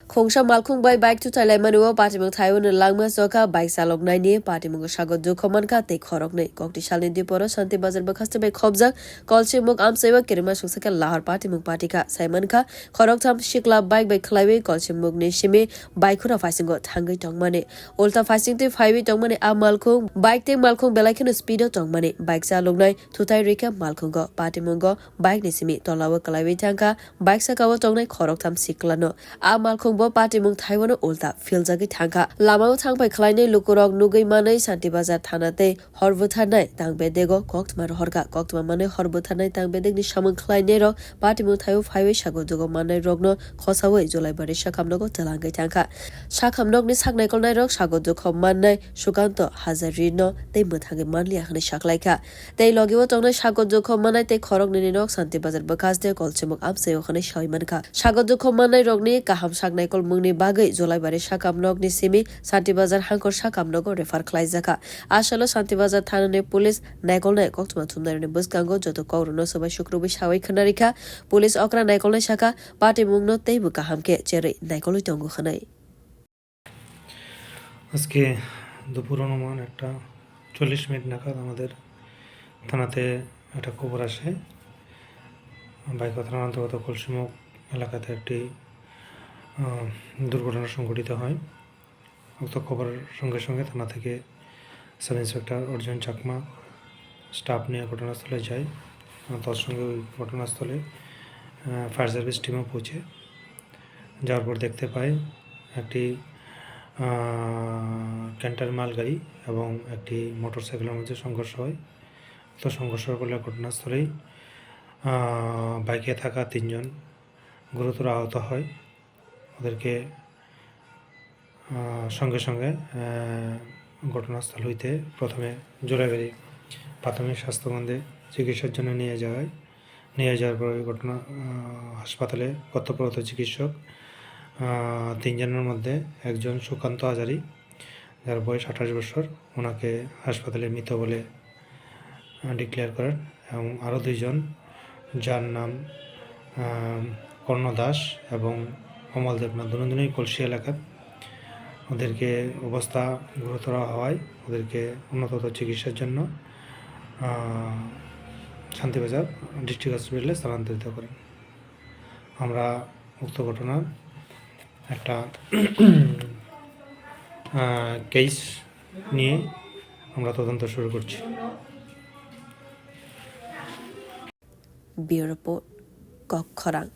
Khongsha malkhung bai bike tu thailai manuo patimung thaiun langma soka bike salok nai ni patimung sagot du khoman ka te khorok nei kokti salni diporo shanti bazar bakhaste bai khobjak kolche muk am seba kirma susaka lahar patimung patika saiman kha khorok tham shikla bike bai khlaiwe kolche muk ni shime bike khura fasingo thangai tongmane ulta fasing te phaiwe tongmane a malkhung bike te malkhung belaikhino speed tongmane bike salok nai thutai reka malkhung go patimung go bike ni simi tolawa klaiwe thangka bike sakawa tongnai khorok tham siklano a malkhung bo patimung thaiwano ulta filjagi thangka lamao thangpai khlainai lukurok nugui manai shanti bazar thanate horbuthanai tangbe dego koktmar horka koktma manai horbuthanai tangbe degni samung khlainai rok patimung thaiu phaiwe sago jogo manai rokno khosawai julai bari sakamnogo telangai thangka sakamnokni saknai kolnai rok sago jokho mannai sukanto hazarino tei muthangi manli akhni saklaika tei logiwo tongnai sago jokho manai tei khorok ni rok shanti bazar bakaste kolchemuk amseo khane shaimanka sago jokho manai rokni kaham saknai kol mungni bagai julai bari sakamnog ni simi shanti bazar hangkor sakamnogo refer khlaijaka asalo shanti bazar thanani police naikolnai koktuma thumnai buskango joto kowrono sabai shukrubi sawai khnarika police okra naikolnai saka party mungno teibu kahamke cherei naikoloi tongo khanai আজকে দুপুর অনুমান 1:40 নাগাদ আমাদের থানাতে একটা খবর আসে বাইকো থানার অন্তর্গত কলসিমুখ এলাকাতে একটি দুর্ঘটনা সংঘটিত হয় উক্ত খবরের সঙ্গে সঙ্গে থানা থেকে sub inspector Arjun Chakma staff নিয়ে ঘটনাস্থলে যায় তার সঙ্গে ওই ঘটনাস্থলে ফায়ার সার্ভিস টিমও পৌঁছে যাওয়ার পর দেখতে পাই একটি ক্যান্টার মালগাড়ি এবং একটি মোটরসাইকেলের মধ্যে সংঘর্ষ হয় তো সংঘর্ষের ফলে ঘটনাস্থলেই বাইকে থাকা 3 জন গুরুতর আহত হয় ওদেরকে সঙ্গে সঙ্গে ঘটনাস্থল হইতে প্রথমে জোড়াগাড়ি প্রাথমিক স্বাস্থ্যকেন্দ্রে চিকিৎসার জন্য নিয়ে যাওয়ার পর ঘটনা হাসপাতালে কর্তব্যরত চিকিৎসক 3 জনের মধ্যে একজন সুকান্ত হাজারি যার বয়স 28 বছর ওনাকে হাসপাতালে মৃত বলে ডিক্লেয়ার করেন এবং আরও 2 জন যার নাম কর্ণ দাস এবং অমল দেবনাথ দুজনেই কলসি এলাকার ওদেরকে অবস্থা গুরুতর হওয়ায় ওদেরকে উন্নত চিকিৎসার জন্য শান্তিবাজার ডিস্ট্রিক্ট হসপিটালে স্থানান্তরিত করেন আমরা উক্ত ঘটনার একটা কেস নিয়ে আমরা তদন্ত শুরু করছি Bureau Report Kok Khorang